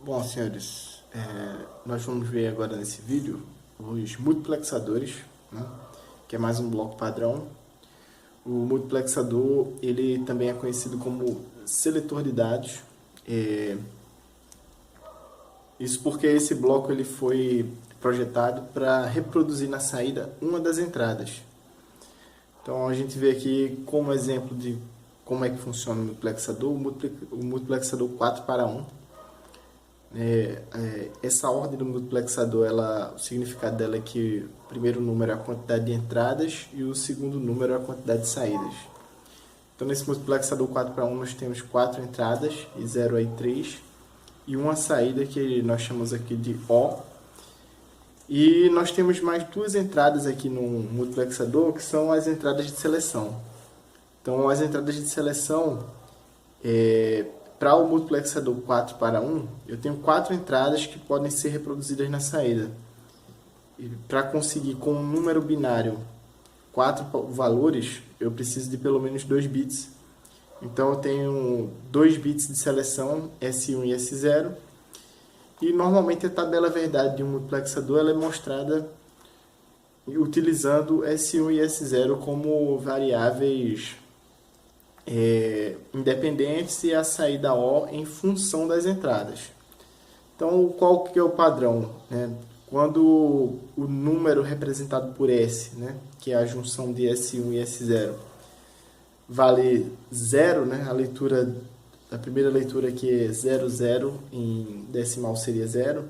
Bom, senhores, nós vamos ver agora nesse vídeo os multiplexadores, né, que é mais um bloco padrão. O multiplexador, ele também é conhecido como seletor de dados. Isso porque esse bloco ele foi projetado para reproduzir na saída uma das entradas. Então a gente vê aqui como exemplo de como é que funciona o multiplexador, o multiplexador 4 para 1. Essa ordem do multiplexador, o significado dela é que o primeiro número é a quantidade de entradas e o segundo número é a quantidade de saídas. Então nesse multiplexador 4 para 1 nós temos 4 entradas, e 0 e 3, e uma saída que nós chamamos aqui de O. E nós temos mais duas entradas aqui no multiplexador, que são as entradas de seleção. Então as entradas de seleção, para o multiplexador 4 para 1, eu tenho 4 entradas que podem ser reproduzidas na saída. E para conseguir com um número binário 4 valores, eu preciso de pelo menos 2 bits. Então eu tenho 2 bits de seleção, S1 e S0. E normalmente a tabela verdade de um multiplexador ela é mostrada utilizando S1 e S0 como variáveis independentes e a saída O em função das entradas. Então, qual que é o padrão, né? Quando o número representado por S, né, que é a junção de S1 e S0, vale 0, né, a primeira leitura aqui é 0, 0, em decimal seria 0,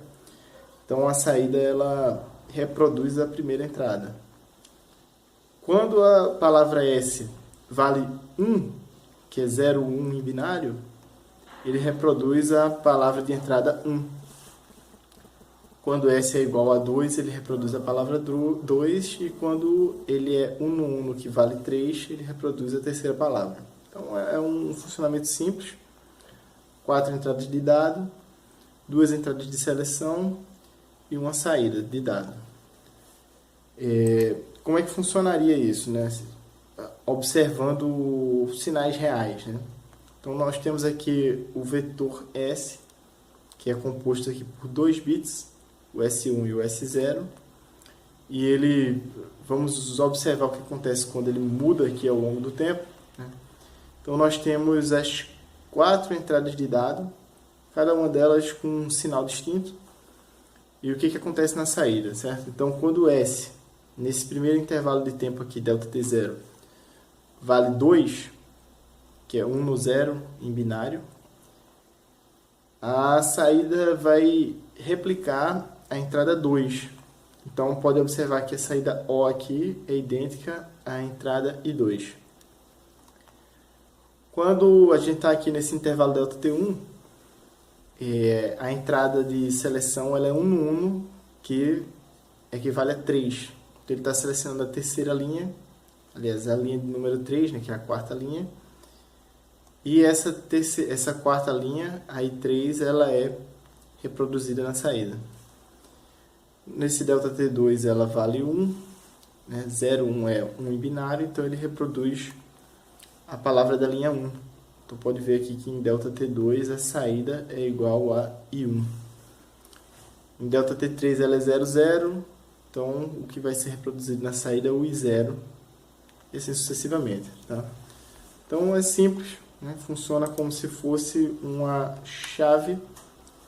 então a saída ela reproduz a primeira entrada. Quando a palavra S vale 1, que é 0, 1 em binário, ele reproduz a palavra de entrada 1. Quando S é igual a 2, ele reproduz a palavra 2, e quando ele é 1 no 1, que vale 3, ele reproduz a terceira palavra. Então é um funcionamento simples: 4 entradas de dado, 2 entradas de seleção e uma saída de dado. Como é que funcionaria isso, né? Observando sinais reais, né? Então nós temos aqui o vetor S, que é composto aqui por 2 bits, o S1 e o S0, e vamos observar o que acontece quando ele muda aqui ao longo do tempo, né? Então nós temos as 4 entradas de dado, cada uma delas com um sinal distinto, e o que acontece na saída, certo? Então quando o S, nesse primeiro intervalo de tempo aqui, ΔT0, vale 2, que é 1 no 0 em binário, a saída vai replicar a entrada 2. Então pode observar que a saída O aqui é idêntica à entrada I2. Quando a gente está aqui nesse intervalo ΔT1, a entrada de seleção ela é 1 no 1, que equivale a 3. Então ele está selecionando a terceira linha, aliás, a linha de número 3, né, que é a quarta linha. E essa quarta linha, a I3, ela é reproduzida na saída. Nesse ΔT2 ela vale 1, né? 0, 1 é 1 em binário, então ele reproduz a palavra da linha 1. Então pode ver aqui que em ΔT2 a saída é igual a I1. Em ΔT3 ela é 0, 0, então o que vai ser reproduzido na saída é o I0, e assim sucessivamente, tá? Então é simples, né? Funciona como se fosse uma chave.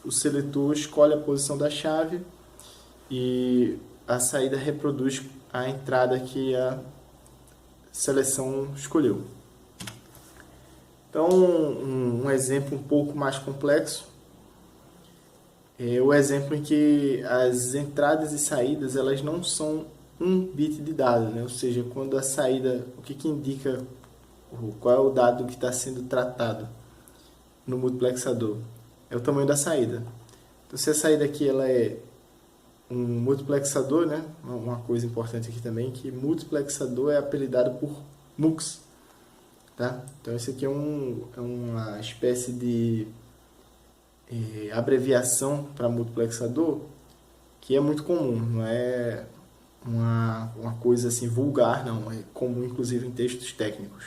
O seletor escolhe a posição da chave e a saída reproduz a entrada que a seleção escolheu. Então, um exemplo um pouco mais complexo é o exemplo em que as entradas e saídas elas não são um bit de dado, né? Ou seja, quando a saída, o que indica qual é o dado que está sendo tratado no multiplexador? É o tamanho da saída. Então, se a saída aqui ela é um multiplexador, né? Uma coisa importante aqui também, que multiplexador é apelidado por MUX, tá? Então, isso aqui é uma espécie de abreviação para multiplexador que é muito comum, não é uma coisa assim vulgar, não, é comum inclusive em textos técnicos.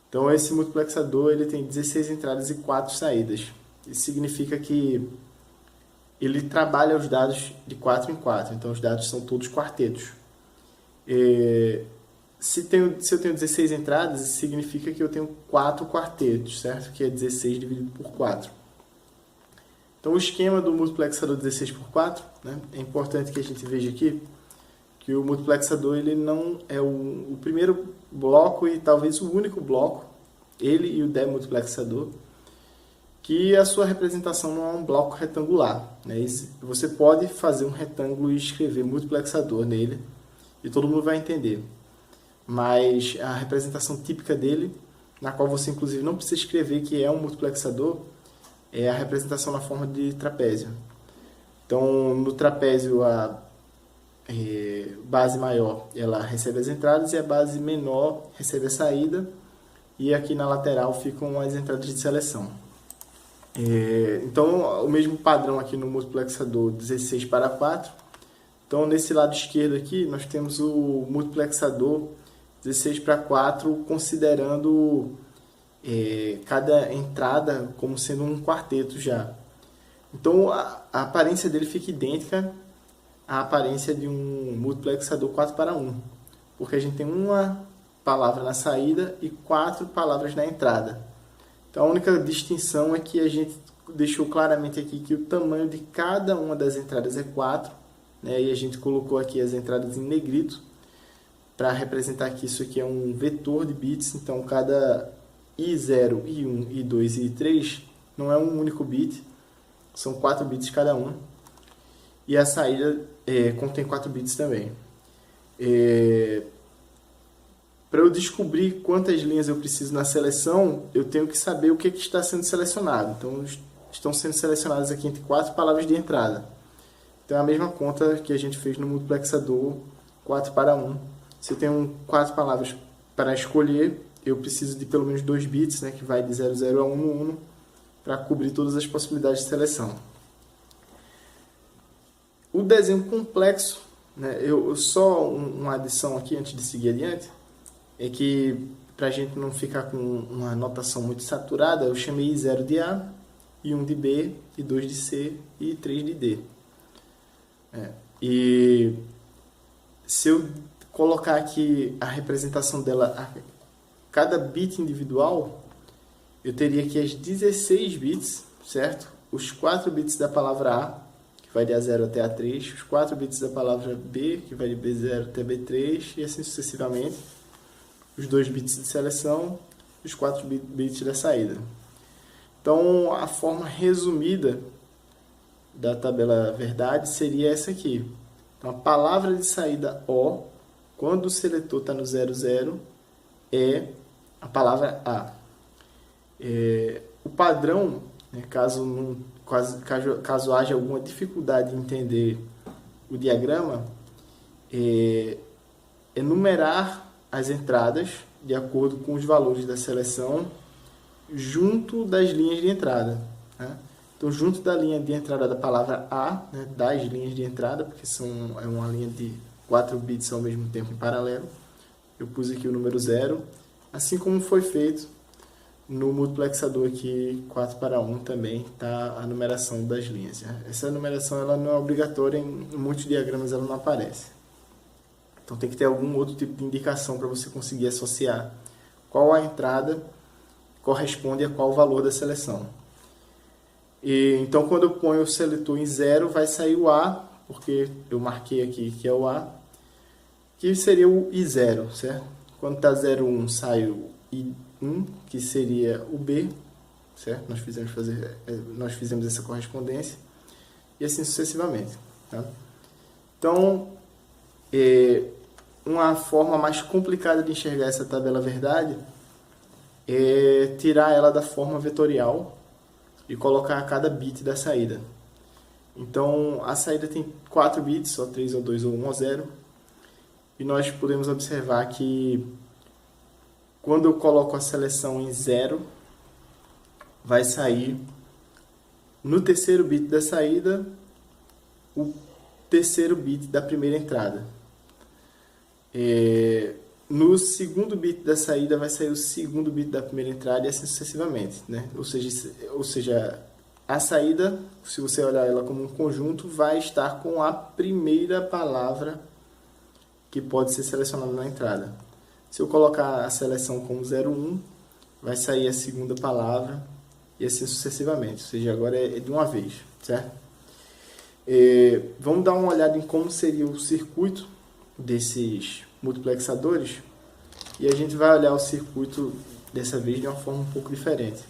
Então esse multiplexador ele tem 16 entradas e 4 saídas. Isso significa que ele trabalha os dados de 4 em 4, então os dados são todos quartetos. Se eu tenho 16 entradas, isso significa que eu tenho 4 quartetos, certo? Que é 16 dividido por 4. Então, o esquema do multiplexador 16 por 4, né, é importante que a gente veja aqui que o multiplexador ele não é o primeiro bloco e talvez o único bloco, ele e o demultiplexador, que a sua representação não é um bloco retangular. Né? Você pode fazer um retângulo e escrever multiplexador nele e todo mundo vai entender. Mas a representação típica dele, na qual você inclusive não precisa escrever que é um multiplexador, é a representação na forma de trapézio. Então, no trapézio, a base maior ela recebe as entradas e a base menor recebe a saída, e aqui na lateral ficam as entradas de seleção. Então, o mesmo padrão aqui no multiplexador 16 para 4. Então, nesse lado esquerdo aqui, nós temos o multiplexador 16 para 4, considerando cada entrada como sendo um quarteto já. Então, a aparência dele fica idêntica à aparência de um multiplexador 4 para 1, porque a gente tem uma palavra na saída e 4 palavras na entrada. Então, a única distinção é que a gente deixou claramente aqui que o tamanho de cada uma das entradas é 4, né? E a gente colocou aqui as entradas em negrito para representar que isso aqui é um vetor de bits. Então, cada I0, I1, I2 e I3 não é um único bit, são 4 bits cada um. E a saída contém 4 bits também. Para eu descobrir quantas linhas eu preciso na seleção, eu tenho que saber o que está sendo selecionado. Então, estão sendo selecionadas aqui entre 4 palavras de entrada. Então, é a mesma conta que a gente fez no multiplexador 4 para 1. Se eu tenho 4 palavras para escolher, eu preciso de pelo menos 2 bits, né, que vai de 00 a 1, para cobrir todas as possibilidades de seleção. O desenho complexo, né, só uma adição aqui antes de seguir adiante, é que para a gente não ficar com uma notação muito saturada, eu chamei I0 de A, I1 de B, I2 de C e I3 de D. E se eu colocar aqui a representação dela, cada bit individual, eu teria aqui as 16 bits, certo? Os 4 bits da palavra A, que vai de A0 até A3, os 4 bits da palavra B, que vai de B0 até B3, e assim sucessivamente. Os 2 bits de seleção, os 4 bits da saída. Então, a forma resumida da tabela verdade seria essa aqui. Então, a palavra de saída O, quando o seletor está no 00, é a palavra A. O padrão, né, caso haja alguma dificuldade em entender o diagrama, é numerar as entradas de acordo com os valores da seleção junto das linhas de entrada. Né? Então, junto da linha de entrada da palavra A, né, das linhas de entrada, porque é uma linha de 4 bits ao mesmo tempo em paralelo, eu pus aqui o número 0, assim como foi feito no multiplexador aqui 4 para 1 também está a numeração das linhas. Né? Essa numeração ela não é obrigatória, em muitos diagramas ela não aparece. Então tem que ter algum outro tipo de indicação para você conseguir associar qual a entrada corresponde a qual valor da seleção. Então quando eu ponho o seletor em 0, vai sair o A, porque eu marquei aqui que é o A, que seria o I0, certo? Quando está 01, sai o I1, que seria o B, certo? Nós fizemos essa correspondência, e assim sucessivamente. Tá? Então, uma forma mais complicada de enxergar essa tabela verdade é tirar ela da forma vetorial e colocar cada bit da saída. Então, a saída tem 4 bits, ou 3 ou 2 ou 1 ou 0, e nós podemos observar que quando eu coloco a seleção em 0, vai sair no terceiro bit da saída o terceiro bit da primeira entrada. No segundo bit da saída vai sair o segundo bit da primeira entrada e assim sucessivamente, né? Ou seja, A saída, se você olhar ela como um conjunto, vai estar com a primeira palavra que pode ser selecionada na entrada. Se eu colocar a seleção como 01, vai sair a segunda palavra e assim sucessivamente. Ou seja, agora é de uma vez, certo? Vamos dar uma olhada em como seria o circuito desses multiplexadores e a gente vai olhar o circuito dessa vez de uma forma um pouco diferente.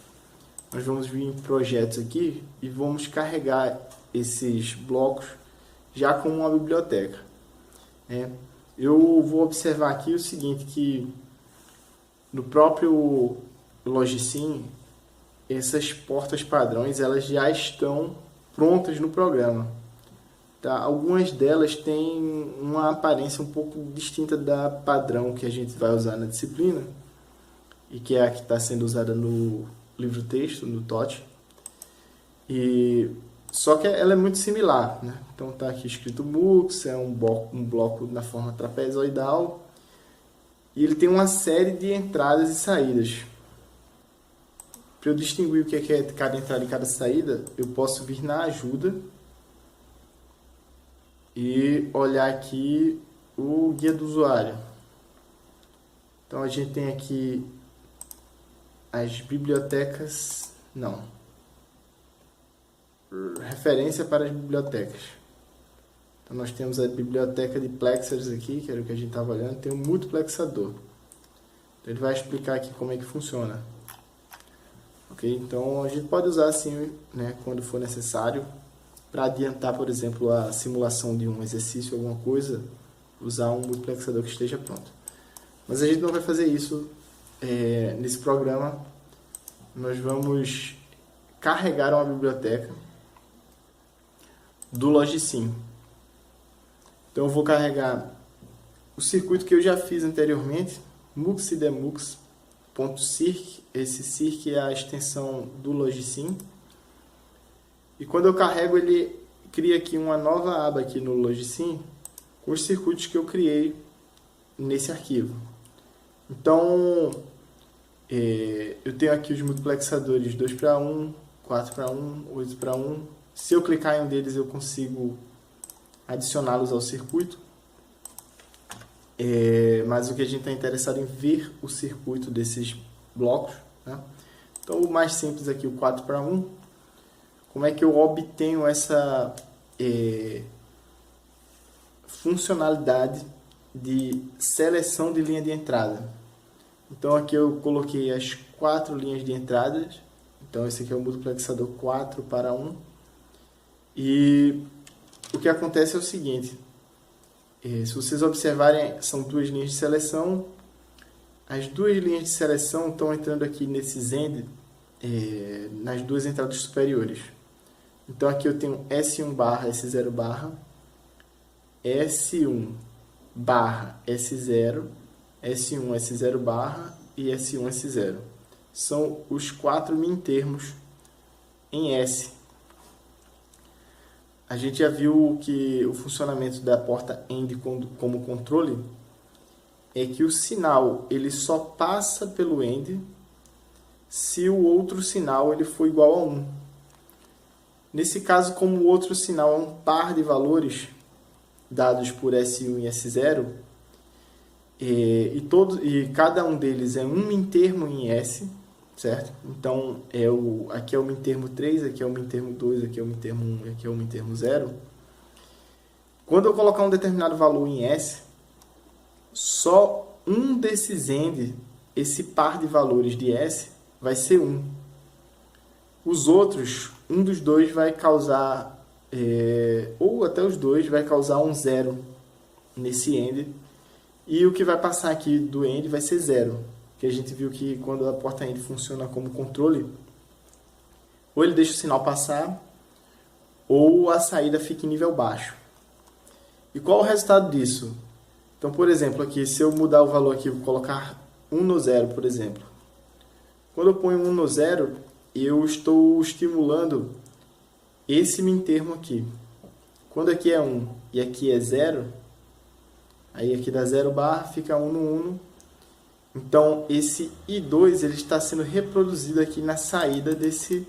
Nós vamos vir em projetos aqui e vamos carregar esses blocos já com uma biblioteca. Eu vou observar aqui o seguinte, que no próprio Logisim, essas portas padrões elas já estão prontas no programa. Tá? Algumas delas têm uma aparência um pouco distinta da padrão que a gente vai usar na disciplina e que é a que está sendo usada no livro-texto, no TOT. Só que ela é muito similar, né? Então está aqui escrito MUX, é um bloco na forma trapezoidal e ele tem uma série de entradas e saídas. Para eu distinguir o que é cada entrada e cada saída, eu posso vir na ajuda e olhar aqui o guia do usuário. Então a gente tem aqui as bibliotecas, referência para as bibliotecas. Então nós temos a biblioteca de plexers aqui, que era o que a gente estava olhando, tem um multiplexador. Então ele vai explicar aqui como é que funciona. Ok? Então a gente pode usar assim, né, quando for necessário, para adiantar, por exemplo, a simulação de um exercício, alguma coisa, usar um multiplexador que esteja pronto. Mas a gente não vai fazer isso nesse programa. Nós vamos carregar uma biblioteca do Logisim. Então eu vou carregar o circuito que eu já fiz anteriormente, muxidemux.circ. Esse circ é a extensão do Logisim. E quando eu carrego, ele cria aqui uma nova aba aqui no Logisim com os circuitos que eu criei nesse arquivo. Então, eu tenho aqui os multiplexadores 2:1, 4:1, 8:1. Se eu clicar em um deles, eu consigo adicioná-los ao circuito. Mas o que a gente está interessado em ver o circuito desses blocos, né? Então, o mais simples aqui, o 4:1. Como é que eu obtenho essa funcionalidade de seleção de linha de entrada? Então aqui eu coloquei as 4 linhas de entradas. Então esse aqui é o multiplexador 4:1. E o que acontece é o seguinte. Se vocês observarem, são 2 linhas de seleção. As 2 linhas de seleção estão entrando aqui nesse ZEND, nas 2 entradas superiores. Então aqui eu tenho S1 barra S0 barra, S1 barra S0, S1 S0 barra e S1 S0. São os 4 mintermos em S. A gente já viu que o funcionamento da porta AND como controle é que o sinal ele só passa pelo AND se o outro sinal ele for igual a 1. Nesse caso, como o outro sinal é um par de valores dados por S1 e S0, e cada um deles é um mintermo em S, certo? Então, aqui é o mintermo 3, aqui é o mintermo 2, aqui é o mintermo 1 e aqui é o mintermo 0. Quando eu colocar um determinado valor em S, só um desses AND, esse par de valores de S, vai ser 1. Os outros, um dos dois vai causar, ou até os dois, vai causar um 0 nesse AND. E o que vai passar aqui do AND vai ser 0. Que a gente viu que quando a porta AND funciona como controle, ou ele deixa o sinal passar, ou a saída fica em nível baixo. E qual é o resultado disso? Então, por exemplo, aqui, se eu mudar o valor aqui, vou colocar 1 no 0, por exemplo. Quando eu ponho 1 no 0, eu estou estimulando esse mintermo aqui. Quando aqui é 1 e aqui é 0, aí aqui dá 0 barra, fica 1 no 1. Então, esse I2 ele está sendo reproduzido aqui na saída desse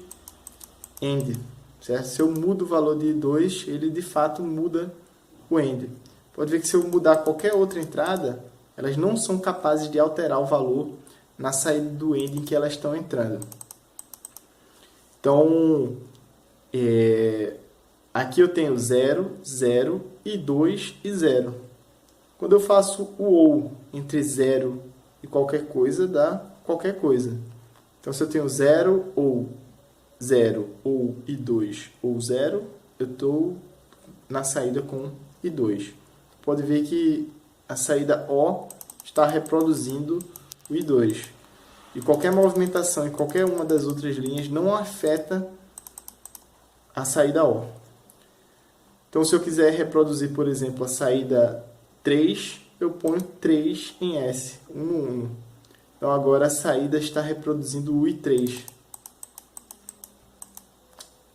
AND, certo? Se eu mudo o valor de 2, ele de fato muda o AND. Pode ver que se eu mudar qualquer outra entrada, elas não são capazes de alterar o valor na saída do AND em que elas estão entrando. Então, aqui eu tenho 0, 0 e 2 e 0. Quando eu faço o OU entre 0 e qualquer coisa, dá qualquer coisa. Então, se eu tenho 0 ou 0 ou e 2 ou 0, eu estou na saída com e 2. Pode ver que a saída O está reproduzindo o I2. E qualquer movimentação em qualquer uma das outras linhas não afeta a saída O. Então, se eu quiser reproduzir, por exemplo, a saída 3, eu ponho 3 em S, 1 no 1. Então, agora a saída está reproduzindo o I3.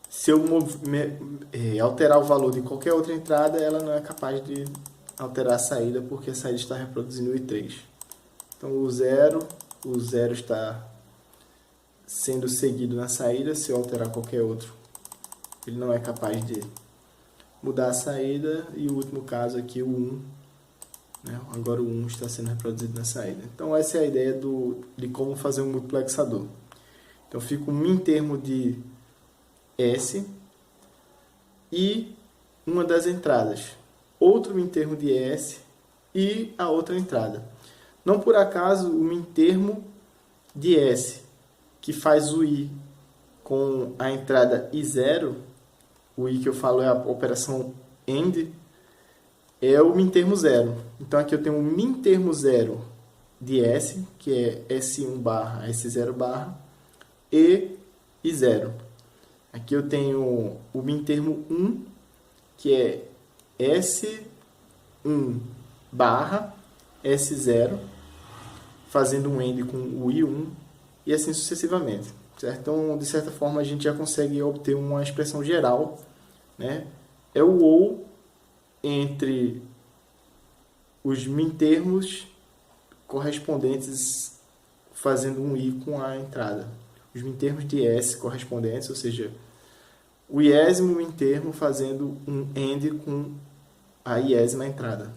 Se eu alterar o valor de qualquer outra entrada, ela não é capaz de alterar a saída, porque a saída está reproduzindo o I3. Então, o 0 está sendo seguido na saída. Se eu alterar qualquer outro, ele não é capaz de mudar a saída. E o último caso aqui, o 1. Né? Agora o 1 está sendo reproduzido na saída. Então, essa é a ideia de como fazer um multiplexador. Então, fica um min termo de S e uma das entradas, outro min termo de S e a outra entrada. Não por acaso o min termo de S, que faz o I com a entrada I0, o I que eu falo é a operação AND, é o min termo 0. Então aqui eu tenho um min termo 0 de S, que é S1 barra S0 barra, e I0. Aqui eu tenho o min termo 1, que é S1 barra S0, fazendo um AND com o I1, e assim sucessivamente. Certo? Então, de certa forma, a gente já consegue obter uma expressão geral. Né? É o OU entre os min termos correspondentes fazendo um I com a entrada. Os min termos de S correspondentes, ou seja, o iésimo min termo fazendo um AND com a iésima entrada.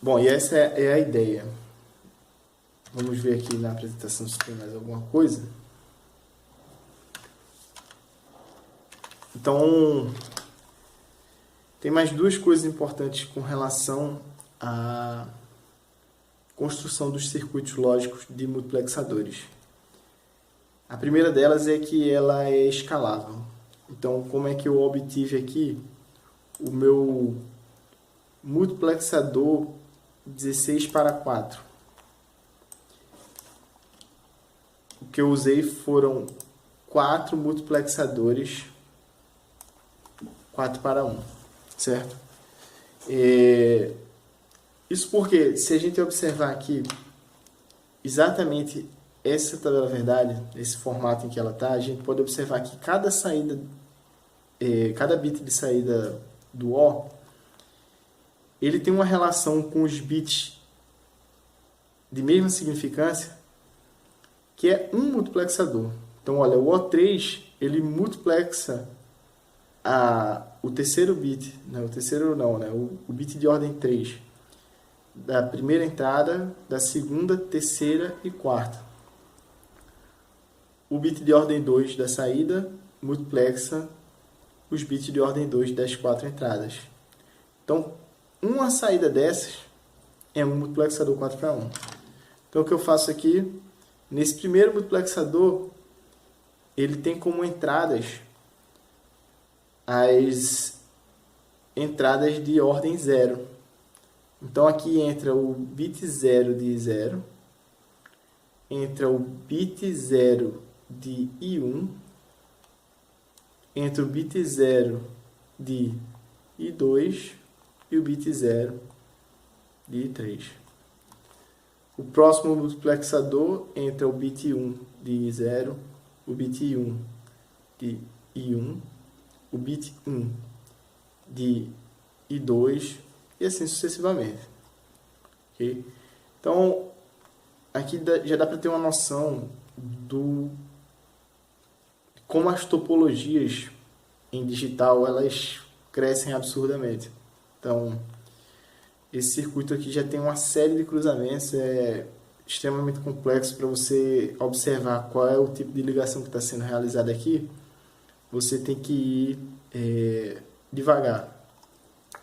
Bom, e essa é a ideia. Vamos ver aqui na apresentação se tem mais alguma coisa. Então, tem mais duas coisas importantes com relação à construção dos circuitos lógicos de multiplexadores. A primeira delas é que ela é escalável. Então, como é que eu obtive aqui o meu multiplexador 16/4? O que eu usei foram 4 multiplexadores 4/1, certo? Isso porque, se a gente observar aqui exatamente essa tabela verdade, esse formato em que ela está, a gente pode observar que cada saída, cada bit de saída do O, ele tem uma relação com os bits de mesma significância, que é um multiplexador. Então, olha, o O3, ele multiplexa o terceiro bit, não, o terceiro não, né? O bit de ordem 3, da primeira entrada, da segunda, terceira e quarta. O bit de ordem 2 da saída multiplexa os bits de ordem 2 das 4 entradas. Então, uma saída dessas é um multiplexador 4/1. Então, o que eu faço aqui, nesse primeiro multiplexador, ele tem como entradas as entradas de ordem 0. Então, aqui entra o bit 0 de 0, entra o bit 0 de I1, entra o bit 0 de I2 e o bit 0 de I3. O próximo multiplexador entra o bit 1 de I0, o bit 1 de I1, o bit 1 de I2 e assim sucessivamente. Okay? Então, aqui já dá para ter uma noção do como as topologias em digital elas crescem absurdamente. Então, esse circuito aqui já tem uma série de cruzamentos, é extremamente complexo para você observar qual é o tipo de ligação que está sendo realizada aqui. Você tem que ir devagar.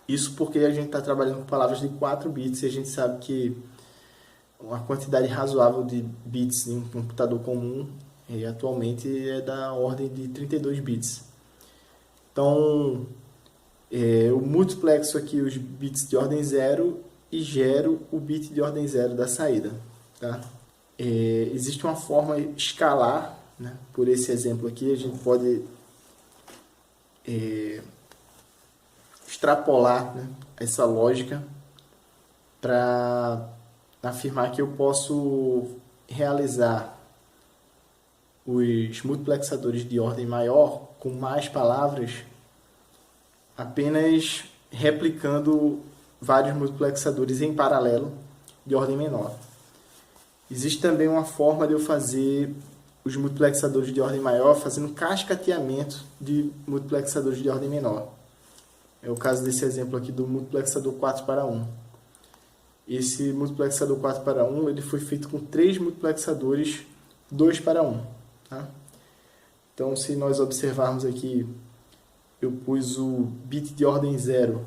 Isso porque a gente está trabalhando com palavras de 4 bits e a gente sabe que uma quantidade razoável de bits em um computador comum atualmente é da ordem de 32 bits. Então, eu multiplexo aqui os bits de ordem 0 e gero o bit de ordem 0 da saída. Tá? Existe uma forma escalar, né? Por esse exemplo aqui, a gente pode extrapolar, né, essa lógica para afirmar que eu posso realizar os multiplexadores de ordem maior com mais palavras apenas replicando vários multiplexadores em paralelo de ordem menor. Existe também uma forma de eu fazer os multiplexadores de ordem maior fazendo cascateamento de multiplexadores de ordem menor. É o caso desse exemplo aqui do multiplexador 4:1. Esse multiplexador 4:1 ele foi feito com 3 multiplexadores 2:1. Tá? Então, se nós observarmos aqui, eu pus o bit de ordem 0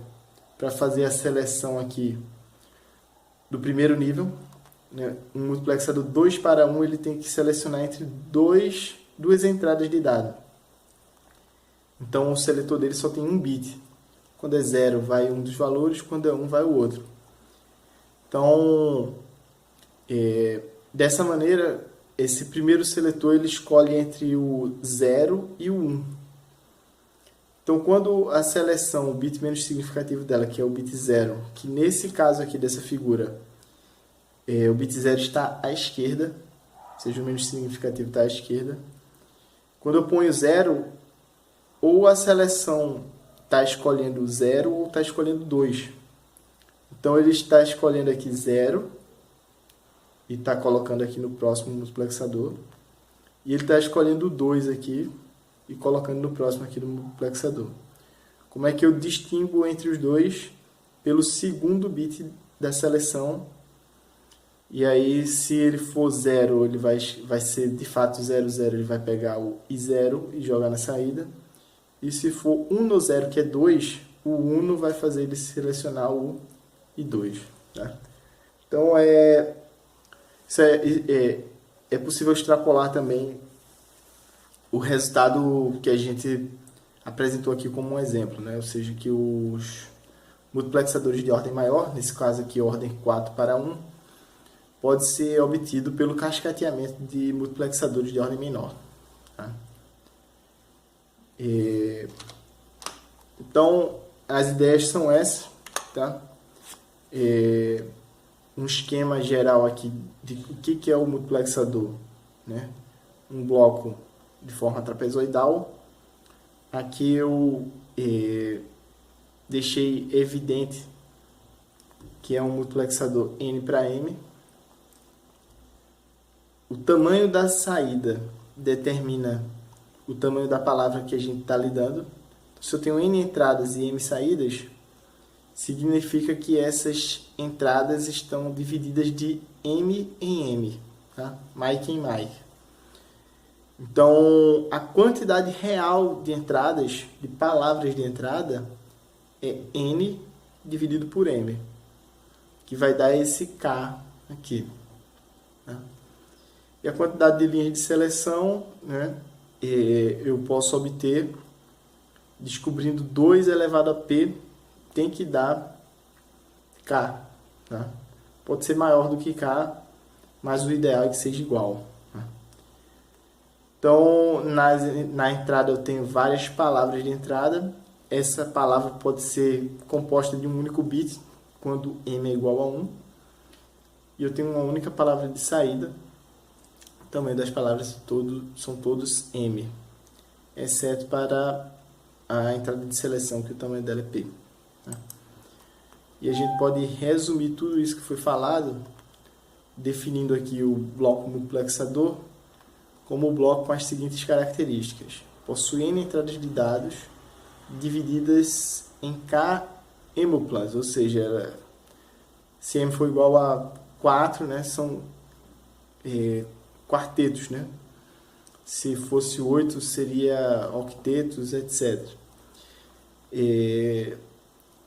para fazer a seleção aqui do primeiro nível. Né? Um multiplexador 2:1 ele tem que selecionar entre duas entradas de dado. Então, o seletor dele só tem um bit. Quando é 0, vai um dos valores, quando é 1, vai o outro. Então, dessa maneira, esse primeiro seletor ele escolhe entre o 0 e o 1. Então, quando a seleção, o bit menos significativo dela, que é o bit 0, que nesse caso aqui dessa figura, o bit 0 está à esquerda, ou seja, o menos significativo está à esquerda. Quando eu ponho 0, ou a seleção está escolhendo 0 ou está escolhendo 2. Então, ele está escolhendo aqui 0 e está colocando aqui no próximo multiplexador. E ele está escolhendo 2 aqui e colocando no próximo aqui do multiplexador. Como é que eu distingo entre os dois? Pelo segundo bit da seleção. E aí, se ele for 0, ele vai ser de fato 0, 0, ele vai pegar o I0 e jogar na saída. E se for 1 no 0, que é 2, o 1 vai fazer ele selecionar o I2. Tá? Então, é possível extrapolar também o resultado que a gente apresentou aqui como um exemplo. Né? Ou seja, que os multiplexadores de ordem maior, nesse caso aqui ordem 4:1, pode ser obtido pelo cascateamento de multiplexadores de ordem menor. Tá? Então, as ideias são essas. Tá? Um esquema geral aqui de o que é o multiplexador. Né? Um bloco de forma trapezoidal. Aqui eu deixei evidente que é um multiplexador N para M. O tamanho da saída determina o tamanho da palavra que a gente está lidando. Se eu tenho N entradas e M saídas, significa que essas entradas estão divididas de M em M, tá? Mike em Mike. Então, a quantidade real de entradas, de palavras de entrada, é N dividido por M, que vai dar esse K aqui. Tá? E a quantidade de linhas de seleção, né, eu posso obter descobrindo 2 elevado a P, tem que dar K. Tá? Pode ser maior do que K, mas o ideal é que seja igual. Tá? Então, na entrada eu tenho várias palavras de entrada. Essa palavra pode ser composta de um único bit, quando M é igual a 1. E eu tenho uma única palavra de saída. O tamanho das palavras são todos M, exceto para a entrada de seleção, que o tamanho dela é P. Tá? E a gente pode resumir tudo isso que foi falado, definindo aqui o bloco multiplexador como bloco com as seguintes características: possuindo entradas de dados divididas em K emuplas, ou seja, se M for igual a 4, né, são quartetos, né? Se fosse 8, seria octetos, etc. E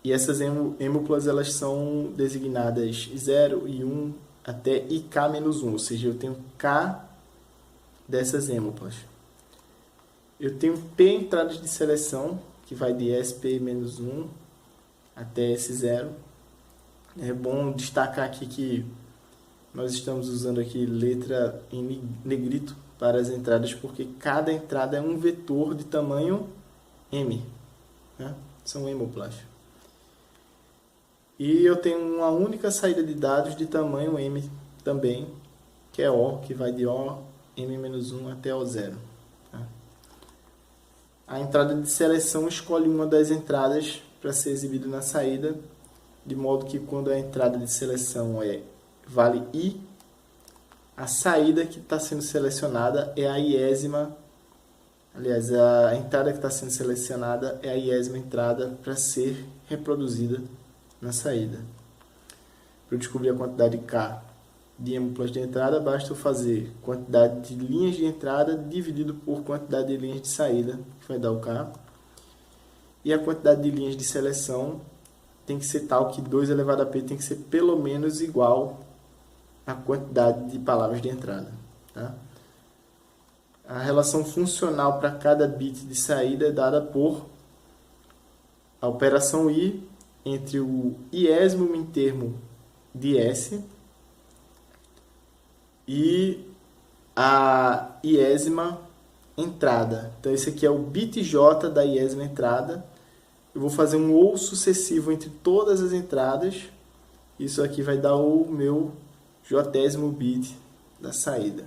essas emuplas, elas são designadas 0 e 1 até IK-1, ou seja, eu tenho K dessas emuplas. Eu tenho P entradas de seleção, que vai de SP-1 até S0. É bom destacar aqui que nós estamos usando aqui letra em negrito para as entradas, porque cada entrada é um vetor de tamanho M, né? São emuplas. E eu tenho uma única saída de dados de tamanho M também, que é O, que vai de O, M-1 até O0. Tá? A entrada de seleção escolhe uma das entradas para ser exibido na saída, de modo que quando a entrada de seleção vale I, a saída que está sendo selecionada é a iésima. Aliás, a entrada que está sendo selecionada é a iésima entrada para ser reproduzida na saída. Para eu descobrir a quantidade K de emuplas de entrada, basta eu fazer quantidade de linhas de entrada dividido por quantidade de linhas de saída, que vai dar o K. E a quantidade de linhas de seleção tem que ser tal que 2 elevado a P tem que ser pelo menos igual à quantidade de palavras de entrada. Tá? A relação funcional para cada bit de saída é dada por a operação I entre o iésimo mintermo de S e a iésima entrada. Então, esse aqui é o bit J da iésima entrada. Eu vou fazer um OU sucessivo entre todas as entradas. Isso aqui vai dar o meu jésimo bit da saída.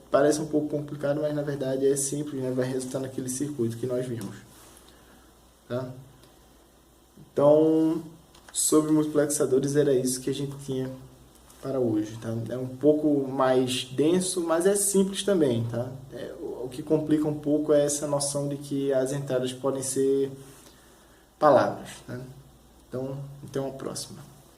Parece um pouco complicado, mas na verdade é simples, né? Vai resultar naquele circuito que nós vimos. Tá? Então, sobre multiplexadores, era isso que a gente tinha para hoje. Tá? É um pouco mais denso, mas é simples também. Tá? O que complica um pouco é essa noção de que as entradas podem ser palavras. Tá? Então, até uma próxima.